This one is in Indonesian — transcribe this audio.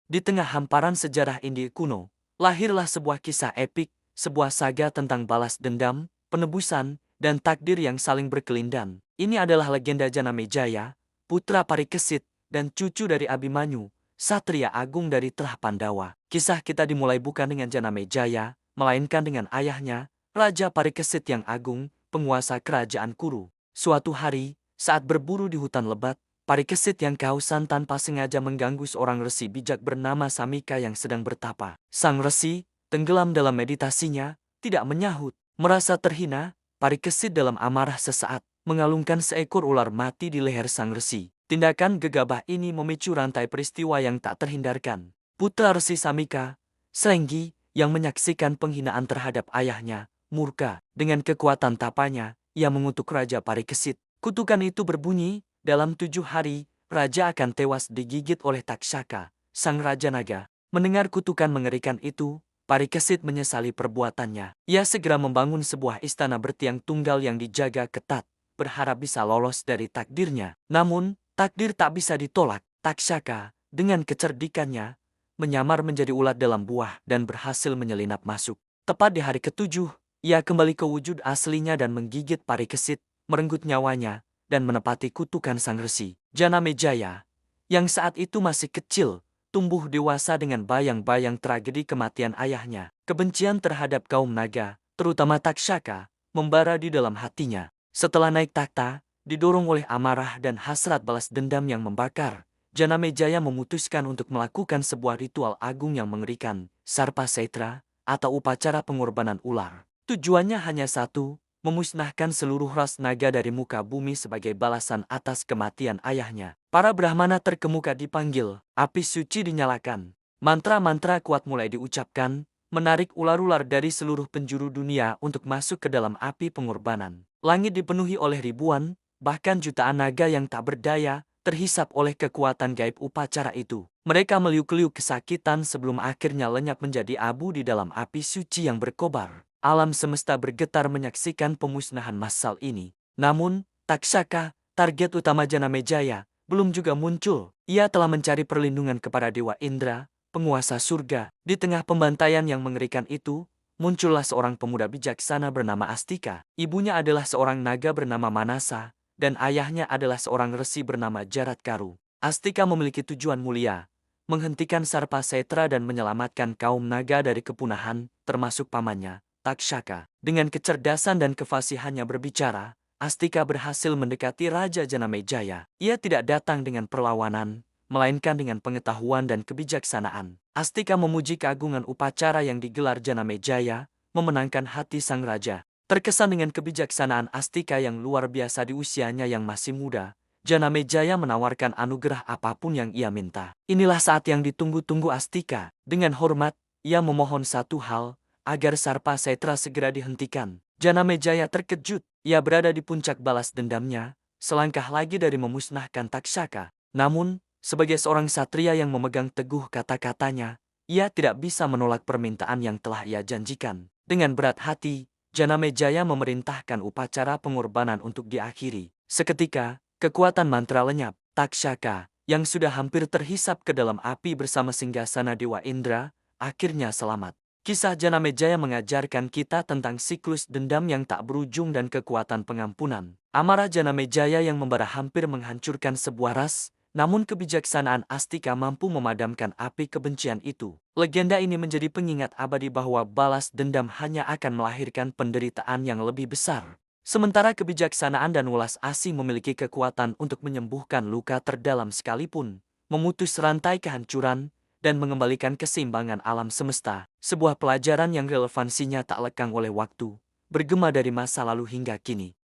Di tengah hamparan sejarah India kuno, lahirlah sebuah kisah epik, sebuah saga tentang balas dendam, penebusan, dan takdir yang saling berkelindan. Ini adalah legenda Janamejaya, putra Parikesit, dan cucu dari Abimanyu, Satria Agung dari Telah Pandawa. Kisah kita dimulai bukan dengan Janamejaya, melainkan dengan ayahnya, Raja Parikesit yang agung, penguasa kerajaan Kuru. Suatu hari, saat berburu di hutan lebat, Parikesit yang kehausan tanpa sengaja mengganggu seorang resi bijak bernama Samika yang sedang bertapa. Sang resi, tenggelam dalam meditasinya, tidak menyahut. Merasa terhina, Parikesit dalam amarah sesaat, mengalungkan seekor ular mati di leher sang resi. Tindakan gegabah ini memicu rantai peristiwa yang tak terhindarkan. Putra resi Samika, Srenggi, yang menyaksikan penghinaan terhadap ayahnya, murka. Dengan kekuatan tapanya, ia mengutuk Raja Parikesit. Kutukan itu berbunyi, dalam 7 hari, raja akan tewas digigit oleh Takshaka, sang raja naga. Mendengar kutukan mengerikan itu, Parikesit menyesali perbuatannya. Ia segera membangun sebuah istana bertiang tunggal yang dijaga ketat, berharap bisa lolos dari takdirnya. Namun, takdir tak bisa ditolak. Takshaka, dengan kecerdikannya, menyamar menjadi ulat dalam buah dan berhasil menyelinap masuk. Tepat di hari ketujuh, ia kembali ke wujud aslinya dan menggigit Parikesit, merenggut nyawanya, dan menepati kutukan sang resi. Janamejaya, yang saat itu masih kecil, tumbuh dewasa dengan bayang-bayang tragedi kematian ayahnya. Kebencian terhadap kaum naga, terutama Takshaka, membara di dalam hatinya. Setelah naik takhta, didorong oleh amarah dan hasrat balas dendam yang membakar, Janamejaya memutuskan untuk melakukan sebuah ritual agung yang mengerikan, Sarpa Setra, atau upacara pengorbanan ular. Tujuannya hanya satu, memusnahkan seluruh ras naga dari muka bumi sebagai balasan atas kematian ayahnya. Para Brahmana terkemuka dipanggil, api suci dinyalakan. Mantra-mantra kuat mulai diucapkan, menarik ular-ular dari seluruh penjuru dunia untuk masuk ke dalam api pengorbanan. Langit dipenuhi oleh ribuan, bahkan jutaan naga yang tak berdaya, terhisap oleh kekuatan gaib upacara itu. Mereka meliuk-liuk kesakitan sebelum akhirnya lenyap menjadi abu di dalam api suci yang berkobar. Alam semesta bergetar menyaksikan pemusnahan massal ini. Namun, Takshaka, target utama Janamejaya, belum juga muncul. Ia telah mencari perlindungan kepada Dewa Indra, penguasa surga. Di tengah pembantaian yang mengerikan itu, muncullah seorang pemuda bijaksana bernama Astika. Ibunya adalah seorang naga bernama Manasa, dan ayahnya adalah seorang resi bernama Jaratkaru. Astika memiliki tujuan mulia, menghentikan Sarpa Setra dan menyelamatkan kaum naga dari kepunahan, termasuk pamannya, Takshaka. Dengan kecerdasan dan kefasihannya berbicara, Astika berhasil mendekati Raja Janamejaya. Ia tidak datang dengan perlawanan, melainkan dengan pengetahuan dan kebijaksanaan. Astika memuji keagungan upacara yang digelar Janamejaya, memenangkan hati sang raja. Terkesan dengan kebijaksanaan Astika yang luar biasa di usianya yang masih muda, Janamejaya menawarkan anugerah apapun yang ia minta. Inilah saat yang ditunggu-tunggu Astika. Dengan hormat, ia memohon satu hal, agar Sarpa Setra segera dihentikan. Janamejaya terkejut. Ia berada di puncak balas dendamnya, selangkah lagi dari memusnahkan Takshaka. Namun, sebagai seorang satria yang memegang teguh kata-katanya, ia tidak bisa menolak permintaan yang telah ia janjikan. Dengan berat hati, Janamejaya memerintahkan upacara pengorbanan untuk diakhiri. Seketika, kekuatan mantra lenyap. Takshaka, yang sudah hampir terhisap ke dalam api bersama singgasana Dewa Indra, akhirnya selamat. Kisah Janamejaya mengajarkan kita tentang siklus dendam yang tak berujung dan kekuatan pengampunan. Amarah Janamejaya yang membara hampir menghancurkan sebuah ras, namun kebijaksanaan Astika mampu memadamkan api kebencian itu. Legenda ini menjadi pengingat abadi bahwa balas dendam hanya akan melahirkan penderitaan yang lebih besar. Sementara kebijaksanaan dan welas asih memiliki kekuatan untuk menyembuhkan luka terdalam sekalipun, memutus rantai kehancuran, dan mengembalikan keseimbangan alam semesta, sebuah pelajaran yang relevansinya tak lekang oleh waktu, bergema dari masa lalu hingga kini.